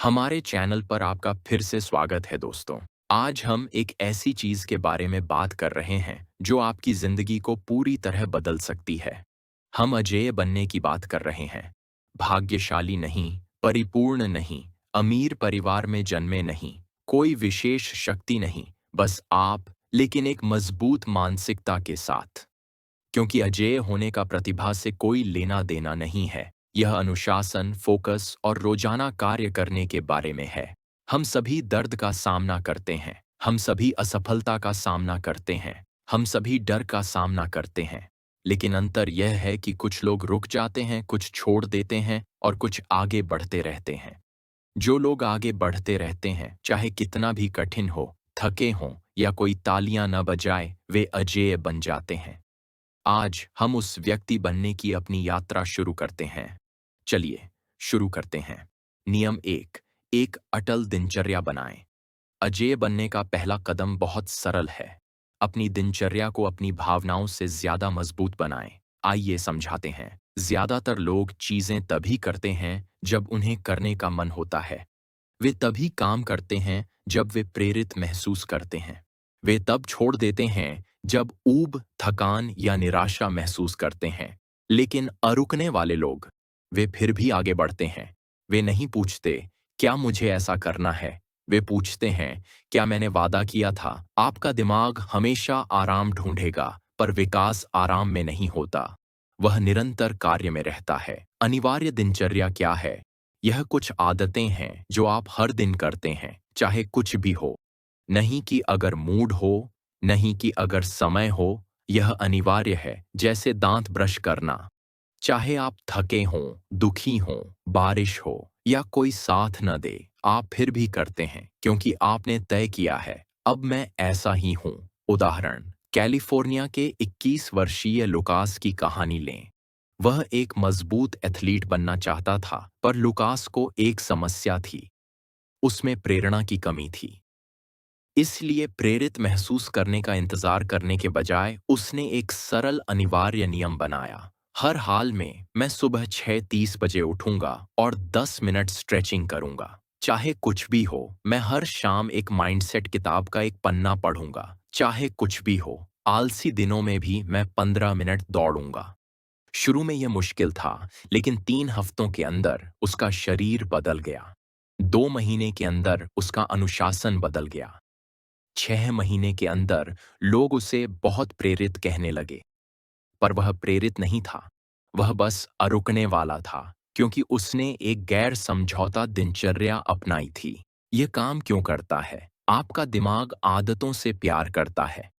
हमारे चैनल पर आपका फिर से स्वागत है दोस्तों। आज हम एक ऐसी चीज के बारे में बात कर रहे हैं जो आपकी जिंदगी को पूरी तरह बदल सकती है। हम अजेय बनने की बात कर रहे हैं। भाग्यशाली नहीं, परिपूर्ण नहीं, अमीर परिवार में जन्मे नहीं, कोई विशेष शक्ति नहीं, बस आप, लेकिन एक मजबूत मानसिकता के साथ। क्योंकि अजेय होने का प्रतिभा से कोई लेना देना नहीं है। यह अनुशासन, फोकस और रोजाना कार्य करने के बारे में है। हम सभी दर्द का सामना करते हैं, हम सभी असफलता का सामना करते हैं, हम सभी डर का सामना करते हैं। लेकिन अंतर यह है कि कुछ लोग रुक जाते हैं, कुछ छोड़ देते हैं और कुछ आगे बढ़ते रहते हैं। जो लोग आगे बढ़ते रहते हैं, चाहे कितना भी कठिन हो, थके हों या कोई तालियां न बजाए, वे अजेय बन जाते हैं। आज हम उस व्यक्ति बनने की अपनी यात्रा शुरू करते हैं। चलिए शुरू करते हैं। नियम एक अटल दिनचर्या बनाएं। अजेय बनने का पहला कदम बहुत सरल है। अपनी दिनचर्या को अपनी भावनाओं से ज्यादा मजबूत बनाएं। आइए समझाते हैं। ज्यादातर लोग चीजें तभी करते हैं जब उन्हें करने का मन होता है। वे तभी काम करते हैं जब वे प्रेरित महसूस करते हैं। वे तब छोड़ देते हैं जब ऊब, थकान या निराशा महसूस करते हैं। लेकिन अरुकने वाले लोग, वे फिर भी आगे बढ़ते हैं। वे नहीं पूछते, क्या मुझे ऐसा करना है? वे पूछते हैं, क्या मैंने वादा किया था? आपका दिमाग हमेशा आराम ढूंढेगा, पर विकास आराम में नहीं होता। वह निरंतर कार्य में रहता है। अनिवार्य दिनचर्या क्या है? यह कुछ आदतें हैं जो आप हर दिन करते हैं, चाहे कुछ भी हो। नहीं कि अगर मूड हो, नहीं कि अगर समय हो, यह अनिवार्य है, जैसे दांत ब्रश करना। चाहे आप थके हों, दुखी हों, बारिश हो या कोई साथ न दे, आप फिर भी करते हैं क्योंकि आपने तय किया है, अब मैं ऐसा ही हूं। उदाहरण, कैलिफोर्निया के 21 वर्षीय लुकास की कहानी लें। वह एक मजबूत एथलीट बनना चाहता था, पर लुकास को एक समस्या थी। उसमें प्रेरणा की कमी थी। इसलिए प्रेरित महसूस करने का इंतजार करने के बजाय उसने एक सरल अनिवार्य नियम बनाया। हर हाल में मैं सुबह 6:30 बजे उठूंगा और 10 मिनट स्ट्रेचिंग करूंगा। चाहे कुछ भी हो, मैं हर शाम एक माइंडसेट किताब का एक पन्ना पढ़ूंगा। चाहे कुछ भी हो, आलसी दिनों में भी मैं 15 मिनट दौड़ूंगा। शुरू में यह मुश्किल था, लेकिन 3 हफ्तों के अंदर उसका शरीर बदल गया। 2 महीने के अंदर उसका अनुशासन बदल गया। 6 महीने के अंदर लोग उसे बहुत प्रेरित कहने लगे। पर वह प्रेरित नहीं था, वह बस अरुकने वाला था, क्योंकि उसने एक गैर समझौता दिनचर्या अपनाई थी। यह काम क्यों करता है? आपका दिमाग आदतों से प्यार करता है।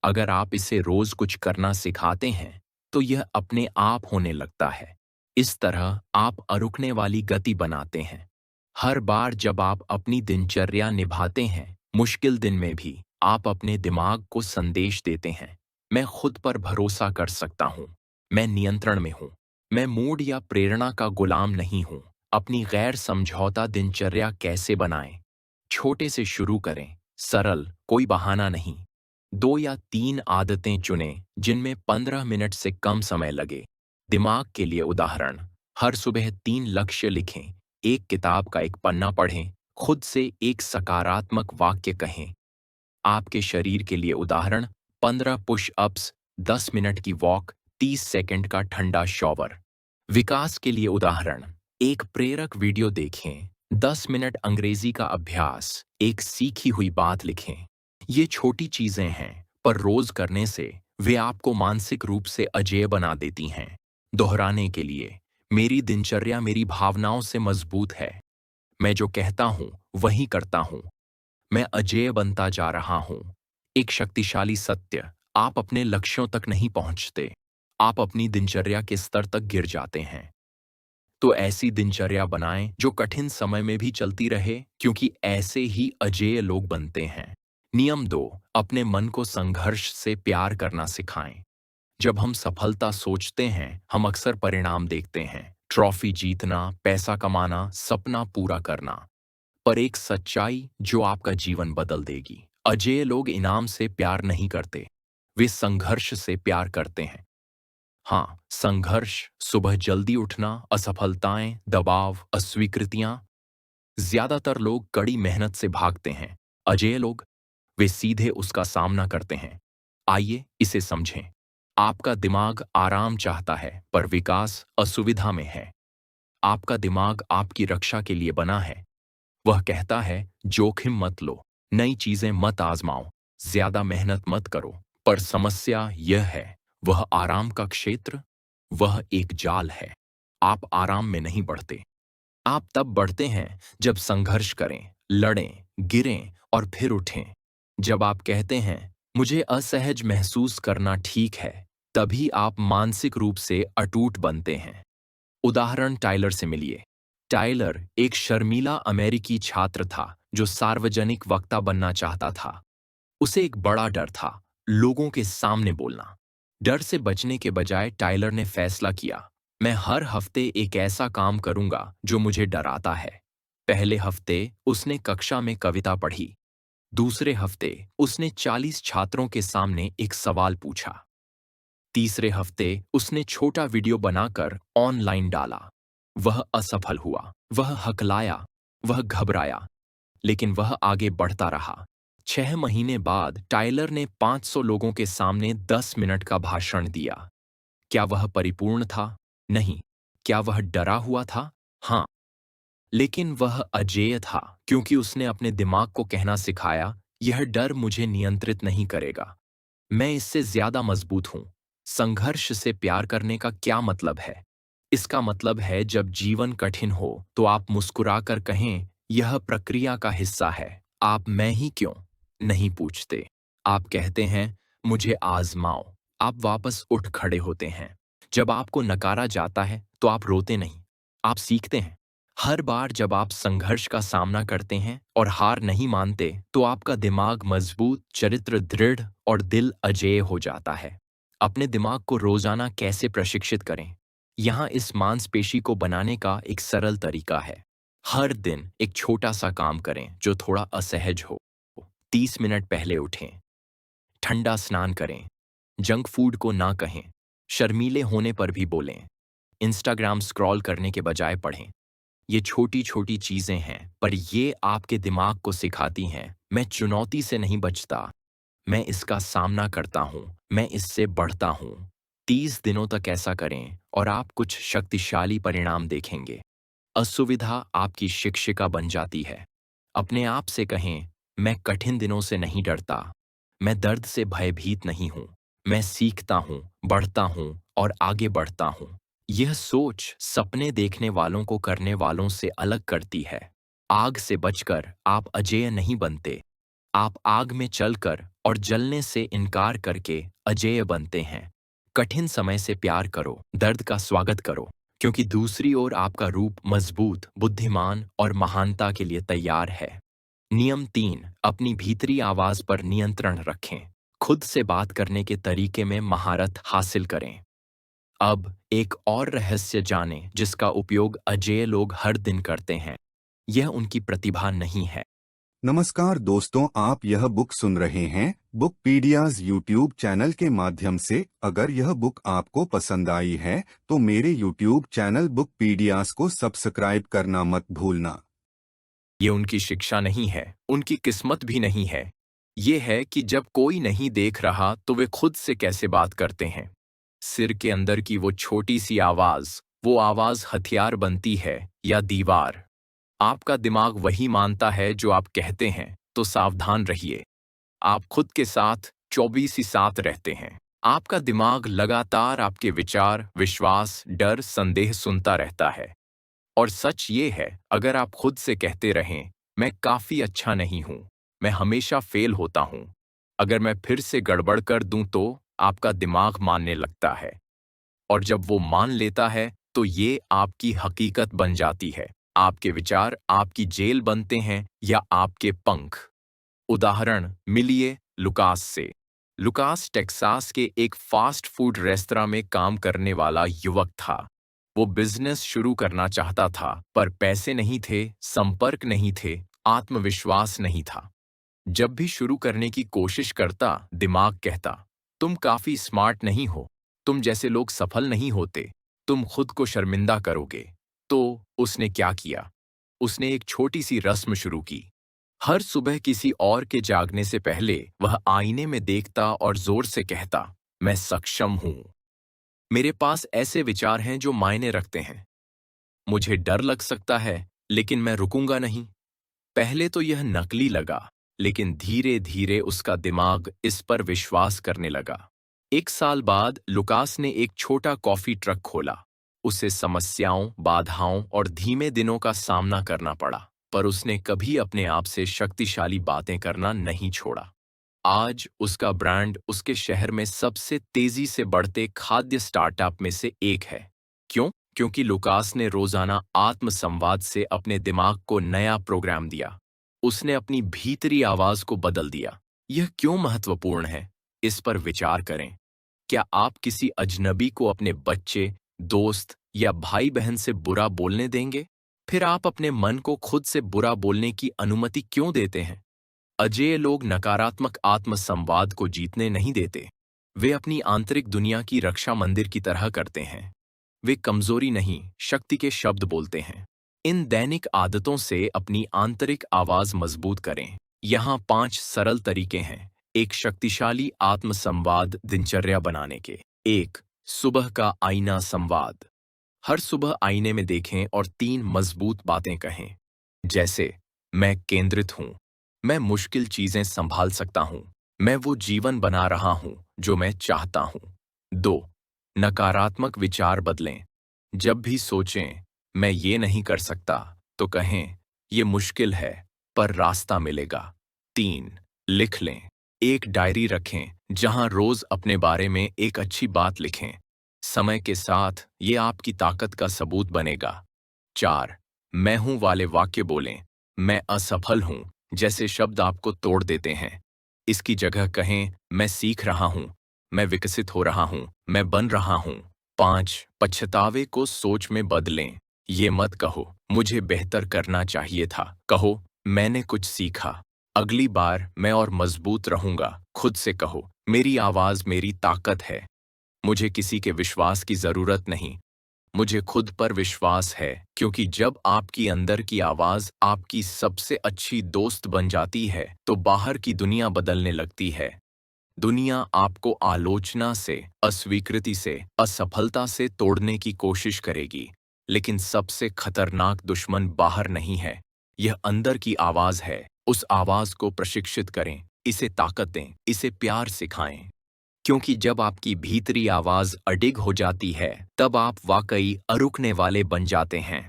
अगर आप इसे रोज कुछ करना सिखाते हैं, तो यह अपने आप होने लगता है। इस तरह आप अरुकने वाली गति बनाते हैं। हर बार जब आप अपनी दिनचर्या निभाते हैं, मुश्किल दिन में भी, आप अपने दिमाग को संदेश देते हैं, मैं खुद पर भरोसा कर सकता हूँ, मैं नियंत्रण में हूँ, मैं मूड या प्रेरणा का गुलाम नहीं हूँ। अपनी गैर समझौता दिनचर्या कैसे बनाएं? छोटे से शुरू करें, सरल, कोई बहाना नहीं। 2 या 3 आदतें चुनें जिनमें 15 मिनट से कम समय लगे। दिमाग के लिए उदाहरण, हर सुबह 3 लक्ष्य लिखें, एक किताब का एक पन्ना पढ़ें, खुद से एक सकारात्मक वाक्य कहें। आपके शरीर के लिए उदाहरण, 15 पुश अप्स, 10 मिनट की वॉक, 30 सेकंड का ठंडा शॉवर। विकास के लिए उदाहरण, एक प्रेरक वीडियो देखें, 10 मिनट अंग्रेजी का अभ्यास, एक सीखी हुई बात लिखें। ये छोटी चीजें हैं, पर रोज करने से वे आपको मानसिक रूप से अजेय बना देती हैं। दोहराने के लिए, मेरी दिनचर्या मेरी भावनाओं से मजबूत है। मैं जो कहता हूँ वही करता हूँ। मैं अजेय बनता जा रहा हूँ। एक शक्तिशाली सत्य, आप अपने लक्ष्यों तक नहीं पहुंचते, आप अपनी दिनचर्या के स्तर तक गिर जाते हैं। तो ऐसी दिनचर्या बनाएं जो कठिन समय में भी चलती रहे, क्योंकि ऐसे ही अजेय लोग बनते हैं। नियम 2, अपने मन को संघर्ष से प्यार करना सिखाएं। जब हम सफलता सोचते हैं, हम अक्सर परिणाम देखते हैं, ट्रॉफी जीतना, पैसा कमाना, सपना पूरा करना। पर एक सच्चाई जो आपका जीवन बदल देगी, अजेय लोग इनाम से प्यार नहीं करते, वे संघर्ष से प्यार करते हैं। हाँ, संघर्ष, सुबह जल्दी उठना, असफलताएं, दबाव, अस्वीकृतियां, ज्यादातर लोग कड़ी मेहनत से भागते हैं। अजेय लोग, वे सीधे उसका सामना करते हैं। आइए इसे समझें। आपका दिमाग आराम चाहता है, पर विकास असुविधा में है। आपका दिमाग आपकी रक्षा के लिए बना है। वह कहता है, जोखिम मत लो, नई चीजें मत आजमाओ, ज्यादा मेहनत मत करो। पर समस्या यह है, वह आराम का क्षेत्र, वह एक जाल है। आप आराम में नहीं बढ़ते। आप तब बढ़ते हैं जब संघर्ष करें, लड़ें, गिरें और फिर उठें। जब आप कहते हैं, मुझे असहज महसूस करना ठीक है, तभी आप मानसिक रूप से अटूट बनते हैं। उदाहरण टाइलर से मिलिए। टाइलर एक शर्मीला अमेरिकी छात्र था जो सार्वजनिक वक्ता बनना चाहता था। उसे एक बड़ा डर था, लोगों के सामने बोलना। डर से बचने के बजाय टाइलर ने फैसला किया, मैं हर हफ्ते एक ऐसा काम करूंगा जो मुझे डराता है। पहले हफ्ते उसने कक्षा में कविता पढ़ी। दूसरे हफ्ते उसने 40 छात्रों के सामने एक सवाल पूछा। तीसरे हफ्ते उसने छोटा वीडियो बनाकर ऑनलाइन डाला। वह असफल हुआ, वह हकलाया, वह घबराया, लेकिन वह आगे बढ़ता रहा। 6 महीने बाद टाइलर ने 500 लोगों के सामने 10 मिनट का भाषण दिया। क्या वह परिपूर्ण था? नहीं। क्या वह डरा हुआ था? हाँ। लेकिन वह अजेय था, क्योंकि उसने अपने दिमाग को कहना सिखाया, यह डर मुझे नियंत्रित नहीं करेगा। मैं इससे ज्यादा मजबूत हूं। संघर्ष से प्यार करने का क्या मतलब है? इसका मतलब है जब जीवन कठिन हो तो आप मुस्कुराकर कहें, यह प्रक्रिया का हिस्सा है। आप मैं ही क्यों नहीं पूछते। आप कहते हैं, मुझे आजमाओ। आप वापस उठ खड़े होते हैं। जब आपको नकारा जाता है तो आप रोते नहीं, आप सीखते हैं। हर बार जब आप संघर्ष का सामना करते हैं और हार नहीं मानते, तो आपका दिमाग मजबूत, चरित्र दृढ़ और दिल अजेय हो जाता है। अपने दिमाग को रोजाना कैसे प्रशिक्षित करें? यहाँ इस मांसपेशी को बनाने का एक सरल तरीका है। हर दिन एक छोटा सा काम करें जो थोड़ा असहज हो। 30 मिनट पहले उठें, ठंडा स्नान करें, जंक फूड को ना कहें, शर्मीले होने पर भी बोलें, इंस्टाग्राम स्क्रॉल करने के बजाय पढ़ें। ये छोटी छोटी चीजें हैं, पर ये आपके दिमाग को सिखाती हैं, मैं चुनौती से नहीं बचता, मैं इसका सामना करता हूँ, मैं इससे बढ़ता हूँ। 30 दिनों तक ऐसा करें और आप कुछ शक्तिशाली परिणाम देखेंगे। असुविधा आपकी शिक्षिका बन जाती है। अपने आप से कहें, मैं कठिन दिनों से नहीं डरता, मैं दर्द से भयभीत नहीं हूँ, मैं सीखता हूँ, बढ़ता हूँ और आगे बढ़ता हूँ। यह सोच सपने देखने वालों को करने वालों से अलग करती है। आग से बचकर आप अजेय नहीं बनते, आप आग में चलकर और जलने से इनकार करके अजेय बनते हैं। कठिन समय से प्यार करो, दर्द का स्वागत करो, क्योंकि दूसरी ओर आपका रूप मजबूत, बुद्धिमान और महानता के लिए तैयार है। नियम 3, अपनी भीतरी आवाज पर नियंत्रण रखें। खुद से बात करने के तरीके में महारत हासिल करें। अब एक और रहस्य जानें जिसका उपयोग अजेय लोग हर दिन करते हैं। यह उनकी प्रतिभा नहीं है। नमस्कार दोस्तों, आप यह बुक सुन रहे हैं बुकपीडियाज यूट्यूब चैनल के माध्यम से। अगर यह बुक आपको पसंद आई है तो मेरे यूट्यूब चैनल बुकपीडियाज को सब्सक्राइब करना मत भूलना। ये उनकी शिक्षा नहीं है, उनकी किस्मत भी नहीं है। ये है कि जब कोई नहीं देख रहा तो वे खुद से कैसे बात करते हैं। सिर के अंदर की वो छोटी सी आवाज, वो आवाज हथियार बनती है या दीवार। आपका दिमाग वही मानता है जो आप कहते हैं, तो सावधान रहिए। आप खुद के साथ 24/7 रहते हैं। आपका दिमाग लगातार आपके विचार, विश्वास, डर, संदेह सुनता रहता है। और सच ये है, अगर आप खुद से कहते रहें, मैं काफी अच्छा नहीं हूं, मैं हमेशा फेल होता हूं, अगर मैं फिर से गड़बड़ कर दूं तो आपका दिमाग मानने लगता है। और जब वो मान लेता है, तो ये आपकी हकीकत बन जाती है। आपके विचार आपकी जेल बनते हैं या आपके पंख। उदाहरण मिलिए लुकास से। लुकास टेक्सास के एक फास्ट फूड रेस्तरां में काम करने वाला युवक था। वो बिजनेस शुरू करना चाहता था, पर पैसे नहीं थे, संपर्क नहीं थे, आत्मविश्वास नहीं था। जब भी शुरू करने की कोशिश करता, दिमाग कहता, तुम काफी स्मार्ट नहीं हो, तुम जैसे लोग सफल नहीं होते, तुम खुद को शर्मिंदा करोगे। तो उसने क्या किया? उसने एक छोटी सी रस्म शुरू की। हर सुबह किसी और के जागने से पहले वह आईने में देखता और जोर से कहता, मैं सक्षम हूं। मेरे पास ऐसे विचार हैं जो मायने रखते हैं। मुझे डर लग सकता है, लेकिन मैं रुकूंगा नहीं। पहले तो यह नकली लगा, लेकिन धीरे धीरे उसका दिमाग इस पर विश्वास करने लगा। एक साल बाद लुकास ने एक छोटा कॉफी ट्रक खोला। उसे समस्याओं, बाधाओं और धीमे दिनों का सामना करना पड़ा, पर उसने कभी अपने आप से शक्तिशाली बातें करना नहीं छोड़ा। आज उसका ब्रांड उसके शहर में सबसे तेजी से बढ़ते खाद्य स्टार्टअप में से एक है। क्यों? क्योंकि लुकास ने रोजाना आत्म संवाद से अपने दिमाग को नया प्रोग्राम दिया। उसने अपनी भीतरी आवाज को बदल दिया। यह क्यों महत्वपूर्ण है, इस पर विचार करें। क्या आप किसी अजनबी को अपने बच्चे, दोस्त या भाई बहन से बुरा बोलने देंगे? फिर आप अपने मन को खुद से बुरा बोलने की अनुमति क्यों देते हैं? अजेय लोग नकारात्मक आत्म संवाद को जीतने नहीं देते। वे अपनी आंतरिक दुनिया की रक्षा मंदिर की तरह करते हैं। वे कमजोरी नहीं, शक्ति के शब्द बोलते हैं। इन दैनिक आदतों से अपनी आंतरिक आवाज मजबूत करें। यहाँ 5 सरल तरीके हैं एक शक्तिशाली आत्म संवाद दिनचर्या बनाने के। 1. सुबह का आईना संवाद। हर सुबह आईने में देखें और 3 मजबूत बातें कहें, जैसे मैं केंद्रित हूं, मैं मुश्किल चीजें संभाल सकता हूं, मैं वो जीवन बना रहा हूं जो मैं चाहता हूं। 2. नकारात्मक विचार बदलें। जब भी सोचें मैं ये नहीं कर सकता, तो कहें ये मुश्किल है पर रास्ता मिलेगा। 3. लिख लें। एक डायरी रखें जहां रोज अपने बारे में एक अच्छी बात लिखें। समय के साथ ये आपकी ताकत का सबूत बनेगा। 4. मैं हूं वाले वाक्य बोलें। मैं असफल हूं जैसे शब्द आपको तोड़ देते हैं। इसकी जगह कहें मैं सीख रहा हूं, मैं विकसित हो रहा हूं, मैं बन रहा हूं। 5. पछतावे को सोच में बदलें। ये मत कहो मुझे बेहतर करना चाहिए था, कहो मैंने कुछ सीखा। अगली बार मैं और मजबूत रहूंगा। खुद से कहो मेरी आवाज मेरी ताकत है। मुझे किसी के विश्वास की जरूरत नहीं, मुझे खुद पर विश्वास है। क्योंकि जब आपकी अंदर की आवाज आपकी सबसे अच्छी दोस्त बन जाती है, तो बाहर की दुनिया बदलने लगती है। दुनिया आपको आलोचना से, अस्वीकृति से, असफलता से तोड़ने की कोशिश करेगी, लेकिन सबसे खतरनाक दुश्मन बाहर नहीं है, यह अंदर की आवाज है। उस आवाज को प्रशिक्षित करें, इसे ताकत दें, इसे प्यार सिखाएं। क्योंकि जब आपकी भीतरी आवाज अडिग हो जाती है, तब आप वाकई अरुकने वाले बन जाते हैं।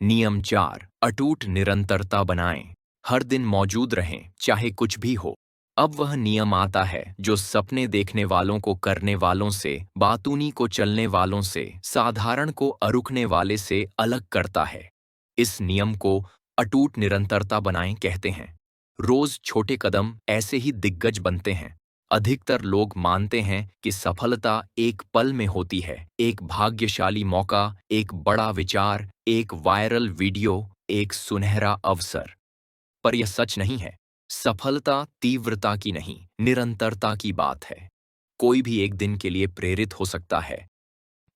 नियम 4. अटूट निरंतरता बनाएं। हर दिन मौजूद रहें, चाहे कुछ भी हो। अब वह नियम आता है जो सपने देखने वालों को करने वालों से, बातूनी को चलने वालों से, साधारण को अरुकने वाले से अलग करता है। इस नियम को अटूट निरंतरता बनाएं कहते हैं। रोज छोटे कदम ऐसे ही दिग्गज बनते हैं। अधिकतर लोग मानते हैं कि सफलता एक पल में होती है, एक भाग्यशाली मौका, एक बड़ा विचार, एक वायरल वीडियो, एक सुनहरा अवसर। पर यह सच नहीं है। सफलता तीव्रता की नहीं, निरंतरता की बात है। कोई भी एक दिन के लिए प्रेरित हो सकता है,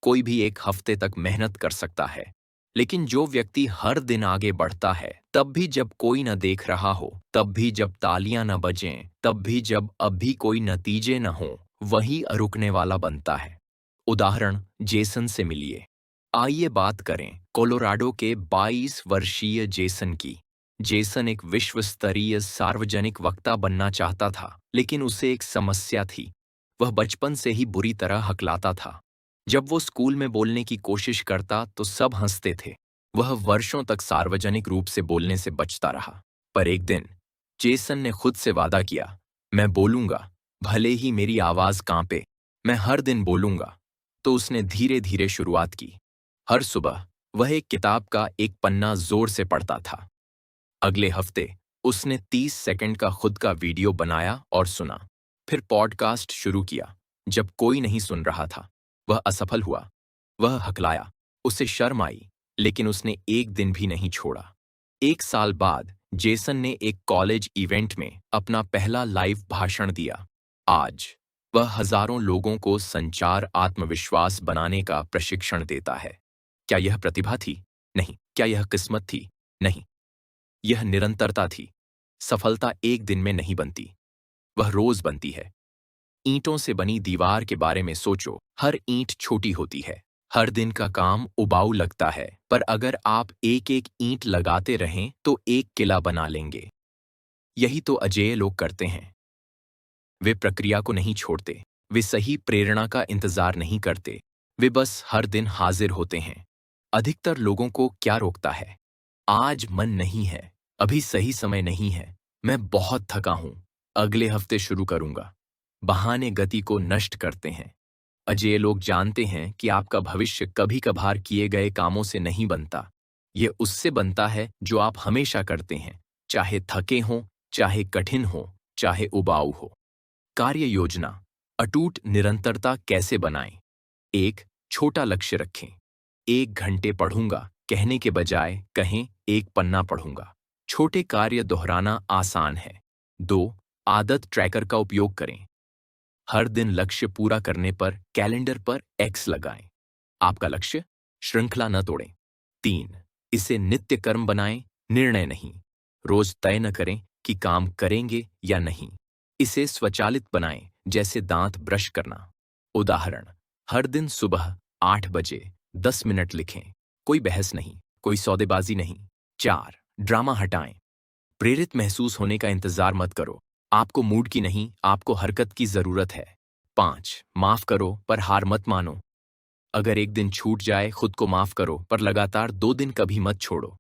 कोई भी एक हफ्ते तक मेहनत कर सकता है, लेकिन जो व्यक्ति हर दिन आगे बढ़ता है, तब भी जब कोई न देख रहा हो, तब भी जब तालियां न बजें, तब भी जब अभी कोई नतीजे न हो, वही रुकने वाला बनता है। उदाहरण जेसन से मिलिए। आइए बात करें कोलोराडो के 22 वर्षीय जेसन की। जेसन एक विश्व स्तरीय सार्वजनिक वक्ता बनना चाहता था, लेकिन उसे एक समस्या थी। वह बचपन से ही बुरी तरह हकलाता था। जब वो स्कूल में बोलने की कोशिश करता तो सब हंसते थे। वह वर्षों तक सार्वजनिक रूप से बोलने से बचता रहा। पर एक दिन जेसन ने खुद से वादा किया, मैं बोलूंगा, भले ही मेरी आवाज कांपे, मैं हर दिन बोलूंगा। तो उसने धीरे धीरे शुरुआत की। हर सुबह वह एक किताब का एक पन्ना जोर से पढ़ता था। अगले हफ्ते उसने 30 सेकंड का खुद का वीडियो बनाया और सुना। फिर पॉडकास्ट शुरू किया। जब कोई नहीं सुन रहा था, वह असफल हुआ, वह हकलाया, उसे शर्म आई, लेकिन उसने एक दिन भी नहीं छोड़ा। 1 साल बाद जेसन ने एक कॉलेज इवेंट में अपना पहला लाइव भाषण दिया। आज वह हजारों लोगों को संचार आत्मविश्वास बनाने का प्रशिक्षण देता है। क्या यह प्रतिभा थी? नहीं। क्या यह किस्मत थी? नहीं। यह निरंतरता थी। सफलता एक दिन में नहीं बनती, वह रोज बनती है। ईंटों से बनी दीवार के बारे में सोचो। हर ईंट छोटी होती है, हर दिन का काम उबाऊ लगता है, पर अगर आप एक एक ईंट लगाते रहें तो एक किला बना लेंगे। यही तो अजेय लोग करते हैं। वे प्रक्रिया को नहीं छोड़ते, वे सही प्रेरणा का इंतजार नहीं करते, वे बस हर दिन हाजिर होते हैं। अधिकतर लोगों को क्या रोकता है? आज मन नहीं है, अभी सही समय नहीं है, मैं बहुत थका हूं, अगले हफ्ते शुरू करूंगा। बहाने गति को नष्ट करते हैं। अजेय लोग जानते हैं कि आपका भविष्य कभी कभार किए गए कामों से नहीं बनता। ये उससे बनता है जो आप हमेशा करते हैं, चाहे थके हों, चाहे कठिन हो, चाहे उबाऊ हो। कार्य योजना, अटूट निरंतरता कैसे बनाएं? एक, छोटा लक्ष्य रखें। 1 घंटे पढ़ूंगा कहने के बजाय कहें 1 पन्ना पढ़ूंगा। छोटे कार्य दोहराना आसान है। 2, आदत ट्रैकर का उपयोग करें। हर दिन लक्ष्य पूरा करने पर कैलेंडर पर एक्स लगाएं। आपका लक्ष्य, श्रृंखला न तोड़ें। 3, इसे नित्य कर्म बनाएं, निर्णय नहीं। रोज तय न करें कि काम करेंगे या नहीं। इसे स्वचालित बनाएं, जैसे दांत ब्रश करना। उदाहरण, हर दिन सुबह 8 बजे 10 मिनट लिखें। कोई बहस नहीं, कोई सौदेबाजी नहीं। 4, ड्रामा हटाएं। प्रेरित महसूस होने का इंतजार मत करो। आपको मूड की नहीं, आपको हरकत की जरूरत है। 5, माफ करो पर हार मत मानो। अगर एक दिन छूट जाए, खुद को माफ करो, पर लगातार 2 दिन कभी मत छोड़ो।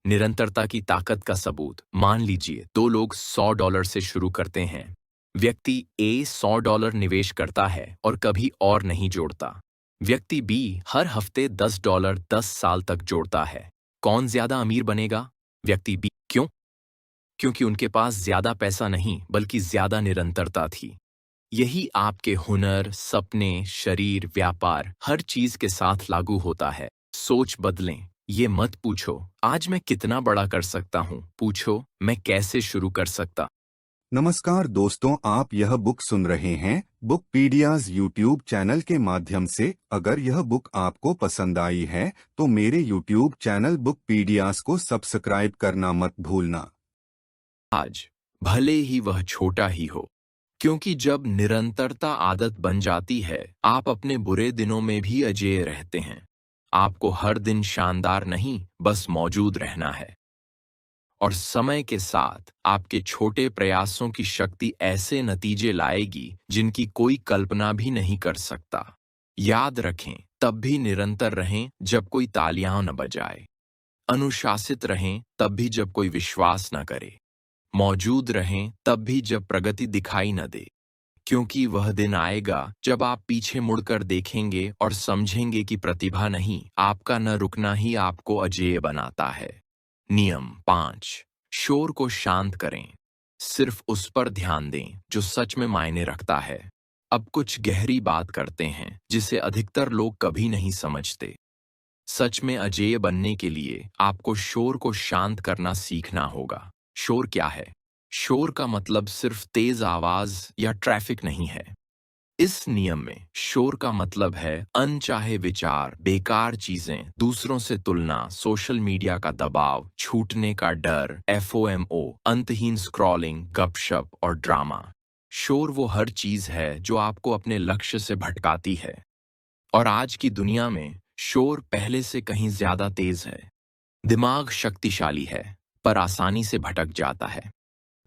निरंतरता की ताकत का सबूत, मान लीजिए 2 लोग $100 से शुरू करते हैं। व्यक्ति ए $100 निवेश करता है और कभी और नहीं जोड़ता। व्यक्ति बी हर हफ्ते $10 10 साल तक जोड़ता है। कौन ज्यादा अमीर बनेगा? व्यक्ति बी। क्यों? क्योंकि उनके पास ज्यादा पैसा नहीं, बल्कि ज्यादा निरंतरता थी। यही आपके हुनर, सपने, शरीर, व्यापार, हर चीज के साथ लागू होता है। सोच बदलें। ये मत पूछो आज मैं कितना बड़ा कर सकता हूँ, पूछो मैं कैसे शुरू कर सकता। नमस्कार दोस्तों, आप यह बुक सुन रहे हैं बुक पीडियाज यूट्यूब चैनल के माध्यम से। अगर यह बुक आपको पसंद आई है तो मेरे यूट्यूब चैनल बुक पीडियाज को सब्सक्राइब करना मत भूलना। आज भले ही वह छोटा ही हो, क्योंकि जब निरंतरता आदत बन जाती है, आप अपने बुरे दिनों में भी अजेय रहते हैं। आपको हर दिन शानदार नहीं, बस मौजूद रहना है। और समय के साथ आपके छोटे प्रयासों की शक्ति ऐसे नतीजे लाएगी जिनकी कोई कल्पना भी नहीं कर सकता। याद रखें, तब भी निरंतर रहें जब कोई तालियां न बजाए। अनुशासित रहें तब भी जब कोई विश्वास न करे। मौजूद रहें तब भी जब प्रगति दिखाई न दे। क्योंकि वह दिन आएगा जब आप पीछे मुड़कर देखेंगे और समझेंगे कि प्रतिभा नहीं, आपका न रुकना ही आपको अजेय बनाता है। नियम 5, शोर को शांत करें। सिर्फ उस पर ध्यान दें जो सच में मायने रखता है। अब कुछ गहरी बात करते हैं जिसे अधिकतर लोग कभी नहीं समझते। सच में अजेय बनने के लिए आपको शोर को शांत करना सीखना होगा। शोर क्या है? शोर का मतलब सिर्फ तेज आवाज या ट्रैफिक नहीं है। इस नियम में शोर का मतलब है अनचाहे विचार, बेकार चीजें, दूसरों से तुलना, सोशल मीडिया का दबाव, छूटने का डर, FOMO, अंतहीन स्क्रॉलिंग, गपशप और ड्रामा। शोर वो हर चीज है जो आपको अपने लक्ष्य से भटकाती है। और आज की दुनिया में शोर पहले से कहीं ज्यादा तेज है। दिमाग शक्तिशाली है, पर आसानी से भटक जाता है।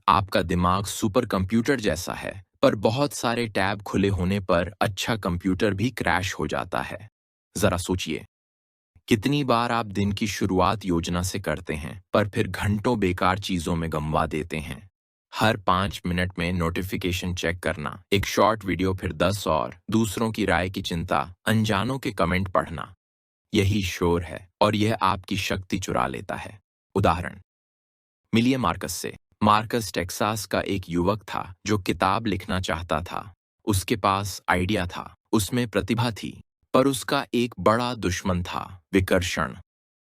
आपका दिमाग सुपर कंप्यूटर जैसा है, पर बहुत सारे टैब खुले होने पर अच्छा कंप्यूटर भी क्रैश हो जाता है। जरा सोचिए, कितनी बार आप दिन की शुरुआत योजना से करते हैं, पर फिर घंटों बेकार चीजों में गंवा देते हैं। हर 5 मिनट में नोटिफिकेशन चेक करना, एक शॉर्ट वीडियो, फिर 10 और, दूसरों की राय की चिंता, अनजानों के कमेंट पढ़ना। यही शोर है और यह आपकी शक्ति चुरा लेता है। उदाहरण मिलिए मार्कस से। मार्कस टेक्सास का एक युवक था जो किताब लिखना चाहता था। उसके पास आइडिया था, उसमें प्रतिभा थी, पर उसका एक बड़ा दुश्मन था, विकर्षण।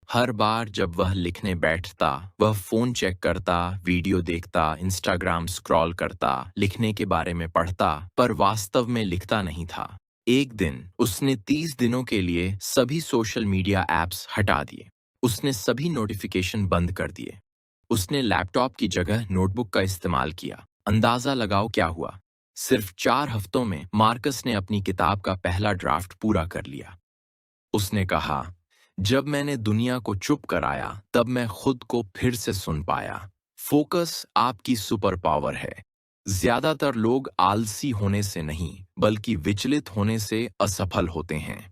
हर बार जब वह लिखने बैठता, वह फोन चेक करता, वीडियो देखता, इंस्टाग्राम स्क्रॉल करता, लिखने के बारे में पढ़ता, पर वास्तव में लिखता नहीं था। एक दिन उसने 30 दिनों के लिए सभी सोशल मीडिया ऐप्स हटा दिए। उसने सभी नोटिफिकेशन बंद कर दिए। उसने लैपटॉप की जगह नोटबुक का इस्तेमाल किया। अंदाजा लगाओ क्या हुआ। सिर्फ 4 हफ्तों में मार्कस ने अपनी किताब का पहला ड्राफ्ट पूरा कर लिया। उसने कहा, जब मैंने दुनिया को चुप कराया तब मैं खुद को फिर से सुन पाया। फोकस आपकी सुपर पावर है। ज्यादातर लोग आलसी होने से नहीं बल्कि विचलित होने से असफल होते हैं।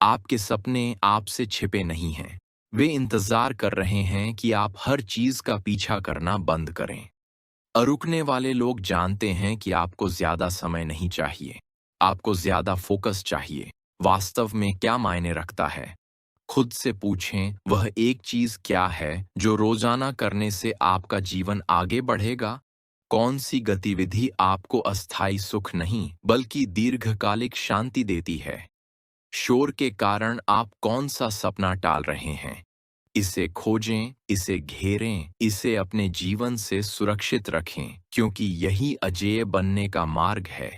आपके सपने आपसे छिपे नहीं हैं। वे इंतजार कर रहे हैं कि आप हर चीज का पीछा करना बंद करें। रुकने वाले लोग जानते हैं कि आपको ज्यादा समय नहीं चाहिए, आपको ज्यादा फोकस चाहिए। वास्तव में क्या मायने रखता है? खुद से पूछें, वह एक चीज क्या है जो रोजाना करने से आपका जीवन आगे बढ़ेगा? कौन सी गतिविधि आपको अस्थायी सुख नहीं बल्कि दीर्घकालिक शांति देती है? शोर के कारण आप कौन सा सपना टाल रहे हैं? इसे खोजें, इसे घेरें, इसे अपने जीवन से सुरक्षित रखें, क्योंकि यही अजेय बनने का मार्ग है।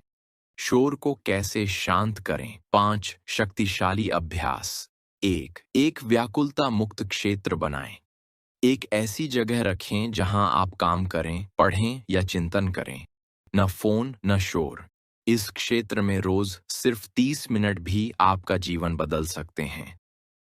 शोर को कैसे शांत करें? 5 शक्तिशाली अभ्यास। एक व्याकुलता मुक्त क्षेत्र बनाएं। एक ऐसी जगह रखें जहां आप काम करें, पढ़ें या चिंतन करें। न फोन, न शोर। इस क्षेत्र में रोज सिर्फ 30 मिनट भी आपका जीवन बदल सकते हैं।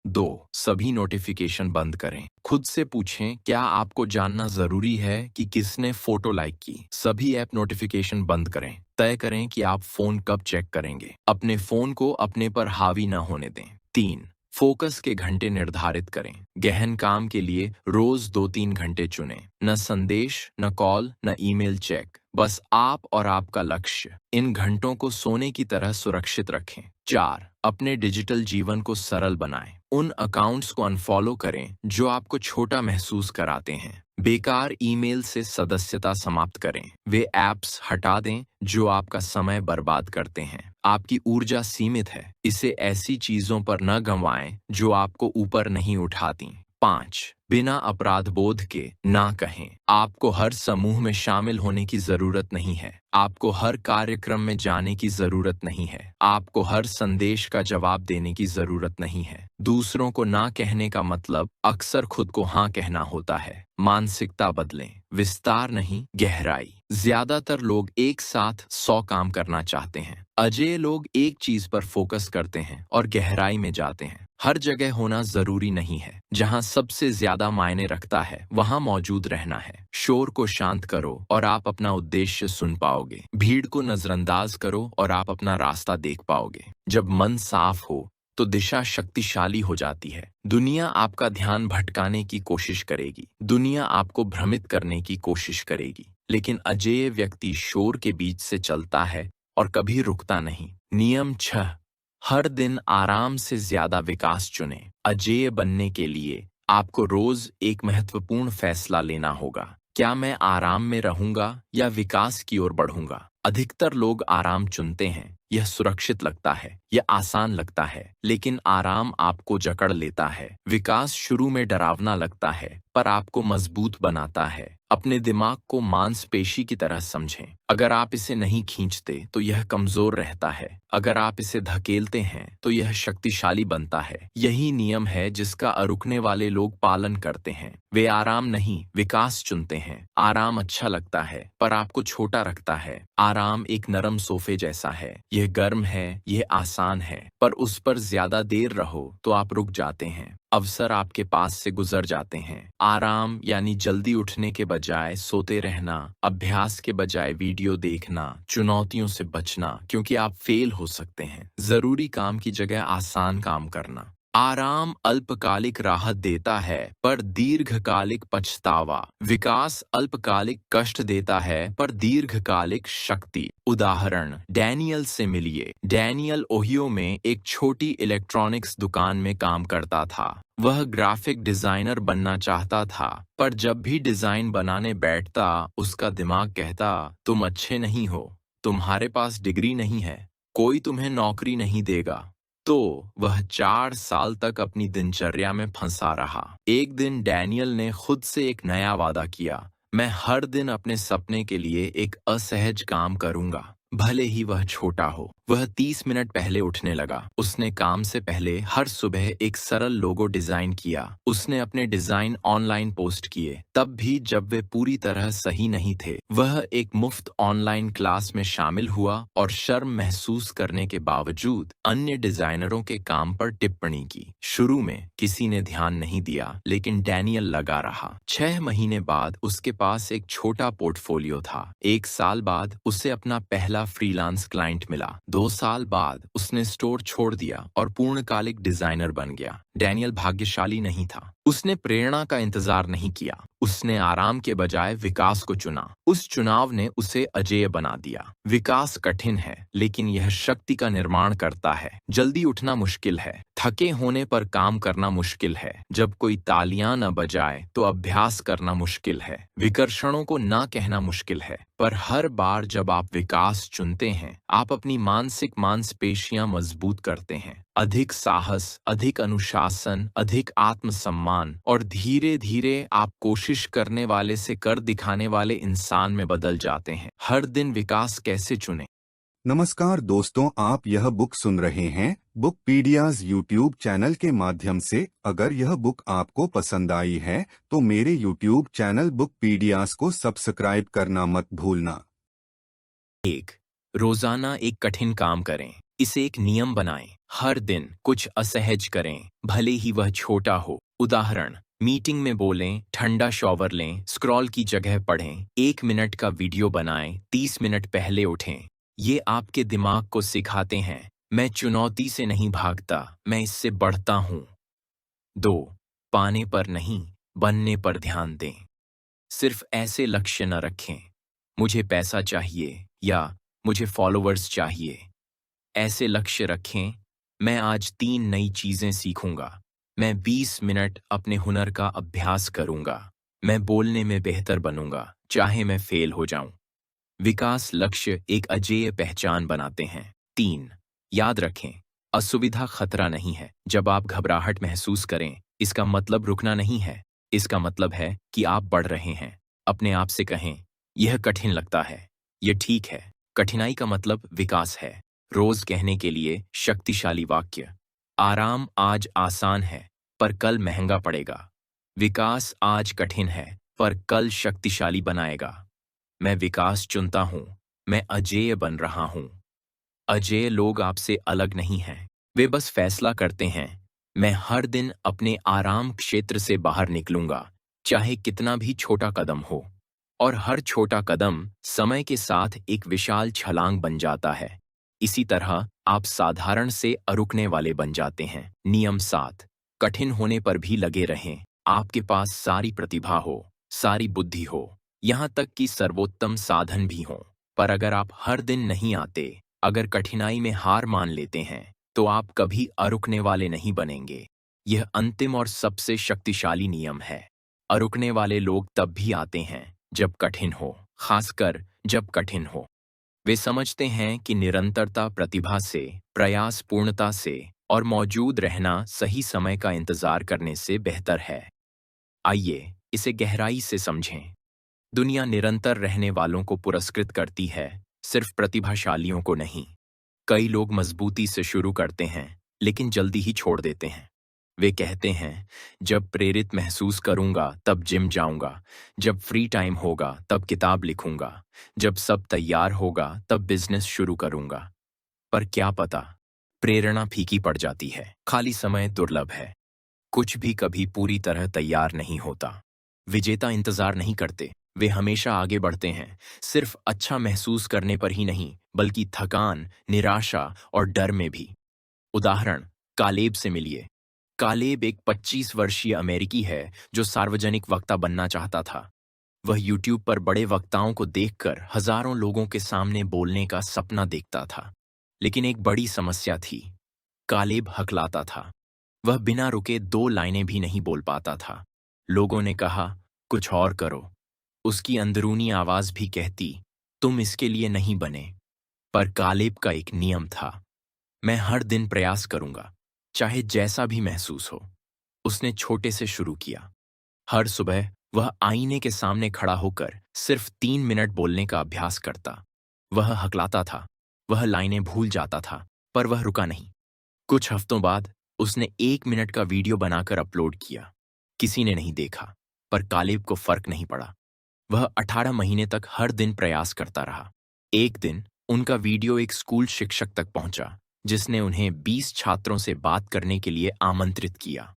2 सभी नोटिफिकेशन बंद करें। खुद से पूछें, क्या आपको जानना जरूरी है कि किसने फोटो लाइक की? सभी ऐप नोटिफिकेशन बंद करें। तय करें कि आप फोन कब चेक करेंगे। अपने फोन को अपने पर हावी न होने दें। 3 फोकस के घंटे निर्धारित करें। गहन काम के लिए रोज 2-3 घंटे चुनें। न संदेश, न कॉल, न ईमेल चेक, बस आप और आपका लक्ष्य। इन घंटों को सोने की तरह सुरक्षित रखें। 4 अपने डिजिटल जीवन को सरल बनाएं। उन अकाउंट्स को अनफॉलो करें जो आपको छोटा महसूस कराते हैं। बेकार ईमेल से सदस्यता समाप्त करें। वे ऐप्स हटा दें जो आपका समय बर्बाद करते हैं। आपकी ऊर्जा सीमित है, इसे ऐसी चीजों पर न गंवाएं जो आपको ऊपर नहीं उठाती। 5 बिना अपराध बोध के ना कहें। आपको हर समूह में शामिल होने की जरूरत नहीं है। आपको हर कार्यक्रम में जाने की जरूरत नहीं है। आपको हर संदेश का जवाब देने की जरूरत नहीं है। दूसरों को ना कहने का मतलब अक्सर खुद को हाँ कहना होता है। मानसिकता बदलें, विस्तार नहीं, गहराई। ज्यादातर लोग एक साथ 100 काम करना चाहते हैं। अजेय लोग एक चीज पर फोकस करते हैं और गहराई में जाते हैं। हर जगह होना जरूरी नहीं है। जहां सबसे ज्यादा मायने रखता है वहां मौजूद रहना है। शोर को शांत करो और आप अपना उद्देश्य सुन पाओगे। भीड़ को नजरअंदाज करो और आप अपना रास्ता देख पाओगे। जब मन साफ हो तो दिशा शक्तिशाली हो जाती है। दुनिया आपका ध्यान भटकाने की कोशिश करेगी, दुनिया आपको भ्रमित करने की कोशिश करेगी, लेकिन अजेय व्यक्ति शोर के बीच से चलता है और कभी रुकता नहीं। नियम 6 हर दिन आराम से ज्यादा विकास चुनें। अजेय बनने के लिए आपको रोज एक महत्वपूर्ण फैसला लेना होगा। क्या मैं आराम में रहूंगा या विकास की ओर बढ़ूंगा? अधिकतर लोग आराम चुनते हैं। यह सुरक्षित लगता है, यह आसान लगता है, लेकिन आराम आपको जकड़ लेता है। विकास शुरू में डरावना लगता है, पर आपको मजबूत बनाता है। अपने दिमाग को मांसपेशी की तरह समझें। अगर आप इसे नहीं खींचते तो यह कमजोर रहता है। अगर आप इसे धकेलते हैं तो यह शक्तिशाली बनता है। यही नियम है जिसका अरुकने वाले लोग पालन करते हैं। वे आराम नहीं, विकास चुनते हैं। आराम अच्छा लगता है, पर आपको छोटा रखता है। आराम एक नरम सोफे जैसा है। यह गर्म है, यह आसान है, पर उस पर ज्यादा देर रहो तो आप रुक जाते हैं। अवसर आपके पास से गुजर जाते हैं। आराम यानी जल्दी उठने के बजाय सोते रहना, अभ्यास के बजाय वीडियो देखना, चुनौतियों से बचना क्योंकि आप फेल हो सकते हैं। जरूरी काम की जगह आसान काम करना। आराम अल्पकालिक राहत देता है पर दीर्घकालिक पछतावा। विकास अल्पकालिक कष्ट देता है पर दीर्घकालिक शक्ति। उदाहरण, डैनियल से मिलिए। डैनियल ओहियो में एक छोटी इलेक्ट्रॉनिक्स दुकान में काम करता था। वह ग्राफिक डिजाइनर बनना चाहता था, पर जब भी डिजाइन बनाने बैठता उसका दिमाग कहता, तुम अच्छे नहीं हो, तुम्हारे पास डिग्री नहीं है, कोई तुम्हें नौकरी नहीं देगा। तो वह 4 साल तक अपनी दिनचर्या में फंसा रहा। एक दिन डैनियल ने खुद से एक नया वादा किया, मैं हर दिन अपने सपने के लिए एक असहज काम करूंगा, भले ही वह छोटा हो। वह 30 मिनट पहले उठने लगा। उसने काम से पहले हर सुबह एक सरल लोगो डिजाइन किया। उसने अपने डिजाइन ऑनलाइन पोस्ट किए, तब भी जब वे पूरी तरह सही नहीं थे। वह एक मुफ्त ऑनलाइन क्लास में शामिल हुआ और शर्म महसूस करने के बावजूद अन्य डिजाइनरों के काम पर टिप्पणी की। शुरू में किसी ने ध्यान नहीं दिया, लेकिन डैनियल लगा रहा। 6 महीने बाद उसके पास एक छोटा पोर्टफोलियो था। 1 साल बाद उसे अपना पहला फ्रीलांस क्लाइंट मिला। 2 साल बाद उसने स्टोर छोड़ दिया और पूर्णकालिक डिजाइनर बन गया। डैनियल भाग्यशाली नहीं था। उसने प्रेरणा का इंतजार नहीं किया। उसने आराम के बजाय विकास को चुना। उस चुनाव ने उसे अजेय बना दिया। विकास कठिन है, लेकिन यह शक्ति का निर्माण करता है। जल्दी उठना मुश्किल है, थके होने पर काम करना मुश्किल है। जब कोई तालियां न बजाए तो अभ्यास करना मुश्किल है। विकर्षणों को ना कहना मुश्किल है, पर हर बार जब आप विकास चुनते हैं, आप अपनी मानसिक मांसपेशियां मजबूत करते हैं। अधिक साहस, अधिक अनुशासन, अधिक आत्मसम्मान, और धीरे धीरे आप कोशिश करने वाले से कर दिखाने वाले इंसान में बदल जाते हैं। हर दिन विकास कैसे चुनें? नमस्कार दोस्तों, आप यह बुक सुन रहे हैं बुकपीडियाज यूट्यूब चैनल के माध्यम से। अगर यह बुक आपको पसंद आई है तो मेरे यूट्यूब चैनल बुकपीडियाज को सब्सक्राइब करना मत भूलना। 1. रोजाना एक कठिन काम करें। इसे एक नियम बनाएं। हर दिन कुछ असहज करें, भले ही वह छोटा हो। उदाहरण: मीटिंग में बोलें, ठंडा शॉवर लें, स्क्रॉल की जगह पढ़ें, 1 मिनट का वीडियो बनाएं, 30 मिनट पहले उठें। ये आपके दिमाग को सिखाते हैं, मैं चुनौती से नहीं भागता, मैं इससे बढ़ता हूँ। 2. पाने पर नहीं, बनने पर ध्यान दें। सिर्फ ऐसे लक्ष्य न रखें, मुझे पैसा चाहिए या मुझे फॉलोअर्स चाहिए। ऐसे लक्ष्य रखें, मैं आज 3 नई चीजें सीखूंगा, मैं 20 मिनट अपने हुनर का अभ्यास करूंगा, मैं बोलने में बेहतर बनूंगा, चाहे मैं फेल हो जाऊं। विकास लक्ष्य एक अजेय पहचान बनाते हैं। 3. याद रखें, असुविधा खतरा नहीं है। जब आप घबराहट महसूस करें, इसका मतलब रुकना नहीं है, इसका मतलब है कि आप बढ़ रहे हैं। अपने आप से कहें, यह कठिन लगता है, यह ठीक है। कठिनाई का मतलब विकास है। रोज कहने के लिए शक्तिशाली वाक्य: आराम आज आसान है, पर कल महंगा पड़ेगा। विकास आज कठिन है, पर कल शक्तिशाली बनाएगा। मैं विकास चुनता हूं, मैं अजेय बन रहा हूं। अजेय लोग आपसे अलग नहीं हैं, वे बस फैसला करते हैं, मैं हर दिन अपने आराम क्षेत्र से बाहर निकलूंगा, चाहे कितना भी छोटा कदम हो। और हर छोटा कदम समय के साथ एक विशाल छलांग बन जाता है। इसी तरह आप साधारण से अरुकने वाले बन जाते हैं। नियम 7: कठिन होने पर भी लगे रहें। आपके पास सारी प्रतिभा हो, सारी बुद्धि हो, यहाँ तक कि सर्वोत्तम साधन भी हों, पर अगर आप हर दिन नहीं आते, अगर कठिनाई में हार मान लेते हैं, तो आप कभी अरुकने वाले नहीं बनेंगे। यह अंतिम और सबसे शक्तिशाली नियम है। अरुकने वाले लोग तब भी आते हैं जब कठिन हो, खासकर जब कठिन हो। वे समझते हैं कि निरंतरता प्रतिभा से, प्रयास पूर्णता से और मौजूद रहना सही समय का इंतजार करने से बेहतर है। आइए इसे गहराई से समझें। दुनिया निरंतर रहने वालों को पुरस्कृत करती है, सिर्फ प्रतिभाशालियों को नहीं। कई लोग मजबूती से शुरू करते हैं, लेकिन जल्दी ही छोड़ देते हैं। वे कहते हैं, जब प्रेरित महसूस करूंगा तब जिम जाऊंगा, जब फ्री टाइम होगा तब किताब लिखूंगा, जब सब तैयार होगा तब बिजनेस शुरू करूंगा। पर क्या पता, प्रेरणा फीकी पड़ जाती है। खाली समय दुर्लभ है। कुछ भी कभी पूरी तरह तैयार नहीं होता। विजेता इंतजार नहीं करते, वे हमेशा आगे बढ़ते हैं, सिर्फ अच्छा महसूस करने पर ही नहीं, बल्कि थकान, निराशा और डर में भी। उदाहरण: कालेब से मिलिए। कालेब एक 25 वर्षीय अमेरिकी है जो सार्वजनिक वक्ता बनना चाहता था। वह यूट्यूब पर बड़े वक्ताओं को देखकर हजारों लोगों के सामने बोलने का सपना देखता था। लेकिन एक बड़ी समस्या थी, कालेब हकलाता था। वह बिना रुके 2 लाइनें भी नहीं बोल पाता था। लोगों ने कहा, कुछ और करो। उसकी अंदरूनी आवाज भी कहती, तुम इसके लिए नहीं बने। पर कालेब का एक नियम था, मैं हर दिन प्रयास करूंगा, चाहे जैसा भी महसूस हो। उसने छोटे से शुरू किया। हर सुबह वह आईने के सामने खड़ा होकर सिर्फ 3 मिनट बोलने का अभ्यास करता। वह हकलाता था, वह लाइनें भूल जाता था, पर वह रुका नहीं। कुछ हफ्तों बाद उसने 1 मिनट का वीडियो बनाकर अपलोड किया। किसी ने नहीं देखा, पर कालेब को फर्क नहीं पड़ा। वह 18 महीने तक हर दिन प्रयास करता रहा। एक दिन उनका वीडियो एक स्कूल शिक्षक तक पहुंचा, जिसने उन्हें 20 छात्रों से बात करने के लिए आमंत्रित किया।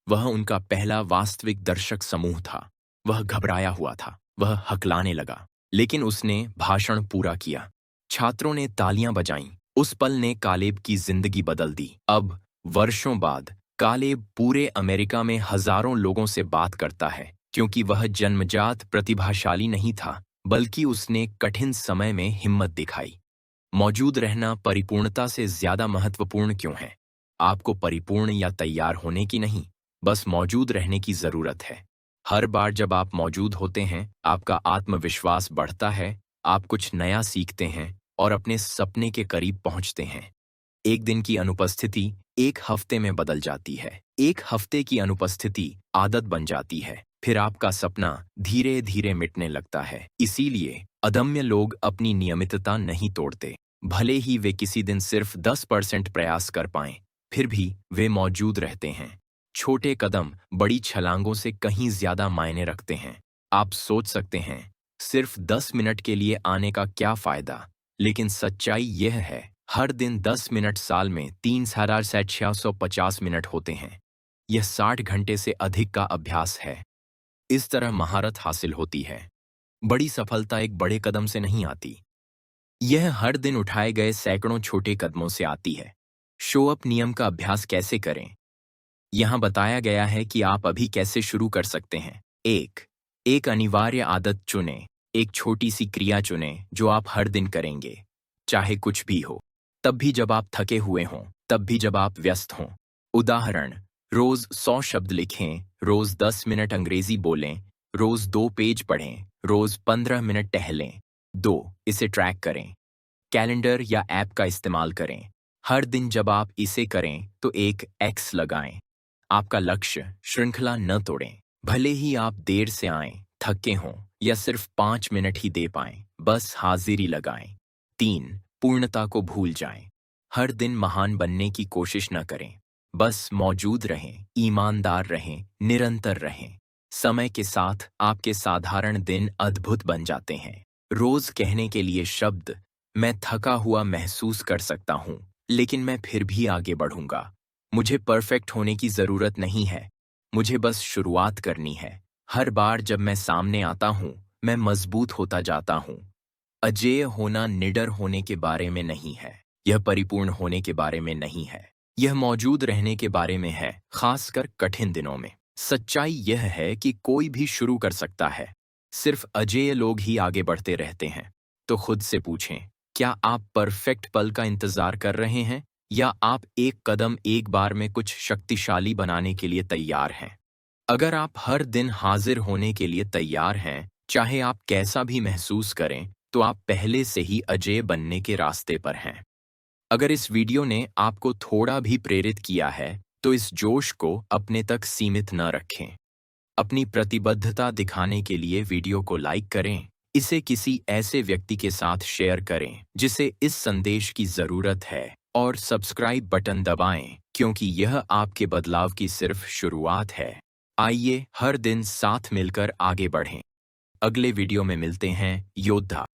वह उनका पहला वास्तविक दर्शक समूह था। वह घबराया हुआ था, वह हकलाने लगा, लेकिन उसने भाषण पूरा किया। छात्रों ने तालियां बजाईं। उस पल ने कालेब की जिंदगी बदल दी। अब वर्षों बाद कालेब पूरे अमेरिका में हजारों लोगों से बात करता है, क्योंकि वह जन्मजात प्रतिभाशाली नहीं था, बल्कि उसने कठिन समय में हिम्मत दिखाई। मौजूद रहना परिपूर्णता से ज्यादा महत्वपूर्ण क्यों है? आपको परिपूर्ण या तैयार होने की नहीं, बस मौजूद रहने की जरूरत है। हर बार जब आप मौजूद होते हैं, आपका आत्मविश्वास बढ़ता है, आप कुछ नया सीखते हैं और अपने सपने के करीब पहुंचते हैं। एक दिन की अनुपस्थिति एक हफ्ते में बदल जाती है। एक हफ्ते की अनुपस्थिति आदत बन जाती है। फिर आपका सपना धीरे धीरे मिटने लगता है। इसीलिए अदम्य लोग अपनी नियमितता नहीं तोड़ते। भले ही वे किसी दिन सिर्फ 10% प्रयास कर पाएं, फिर भी वे मौजूद रहते हैं। छोटे कदम बड़ी छलांगों से कहीं ज्यादा मायने रखते हैं। आप सोच सकते हैं, सिर्फ 10 मिनट के लिए आने का क्या फायदा? लेकिन सच्चाई यह है, हर दिन 10 मिनट साल में 3650 मिनट होते हैं। यह 60 घंटे से अधिक का अभ्यास है। इस तरह महारत हासिल होती है। बड़ी सफलता एक बड़े कदम से नहीं आती, यह हर दिन उठाए गए सैकड़ों छोटे कदमों से आती है। शो अप नियम का अभ्यास कैसे करें? यहाँ बताया गया है कि आप अभी कैसे शुरू कर सकते हैं। एक अनिवार्य आदत चुनें। एक छोटी सी क्रिया चुनें जो आप हर दिन करेंगे, चाहे कुछ भी हो। तब भी जब आप थके हुए हों, तब भी जब आप व्यस्त हों। उदाहरण, रोज 100 शब्द लिखें, रोज 10 मिनट अंग्रेजी बोलें, रोज 2 पेज पढ़ें, रोज 15 मिनट टहलें। 2. इसे ट्रैक करें। कैलेंडर या ऐप का इस्तेमाल करें। हर दिन जब आप इसे करें तो एक एक्स लगाएं। आपका लक्ष्य श्रृंखला न तोड़ें। भले ही आप देर से आएं, थके हों या सिर्फ 5 मिनट ही दे पाएं, बस हाजिरी लगाएं। 3. पूर्णता को भूल जाएं। हर दिन महान बनने की कोशिश न करें, बस मौजूद रहें, ईमानदार रहें, निरंतर रहें। समय के साथ आपके साधारण दिन अद्भुत बन जाते हैं। रोज कहने के लिए शब्द, मैं थका हुआ महसूस कर सकता हूं, लेकिन मैं फिर भी आगे बढ़ूंगा। मुझे परफेक्ट होने की जरूरत नहीं है, मुझे बस शुरुआत करनी है। हर बार जब मैं सामने आता हूं, मैं मजबूत होता जाता हूं। अजेय होना निडर होने के बारे में नहीं है, यह परिपूर्ण होने के बारे में नहीं है। यह मौजूद रहने के बारे में है, खासकर कठिन दिनों में। सच्चाई यह है कि कोई भी शुरू कर सकता है, सिर्फ अजेय लोग ही आगे बढ़ते रहते हैं। तो खुद से पूछें, क्या आप परफेक्ट पल का इंतजार कर रहे हैं, या आप एक कदम एक बार में कुछ शक्तिशाली बनाने के लिए तैयार हैं? अगर आप हर दिन हाजिर होने के लिए तैयार हैं, चाहे आप कैसा भी महसूस करें, तो आप पहले से ही अजेय बनने के रास्ते पर हैं। अगर इस वीडियो ने आपको थोड़ा भी प्रेरित किया है, तो इस जोश को अपने तक सीमित न रखें। अपनी प्रतिबद्धता दिखाने के लिए वीडियो को लाइक करें, इसे किसी ऐसे व्यक्ति के साथ शेयर करें जिसे इस संदेश की जरूरत है, और सब्सक्राइब बटन दबाएं, क्योंकि यह आपके बदलाव की सिर्फ शुरुआत है। आइए हर दिन साथ मिलकर आगे बढ़ें। अगले वीडियो में मिलते हैं, योद्धा।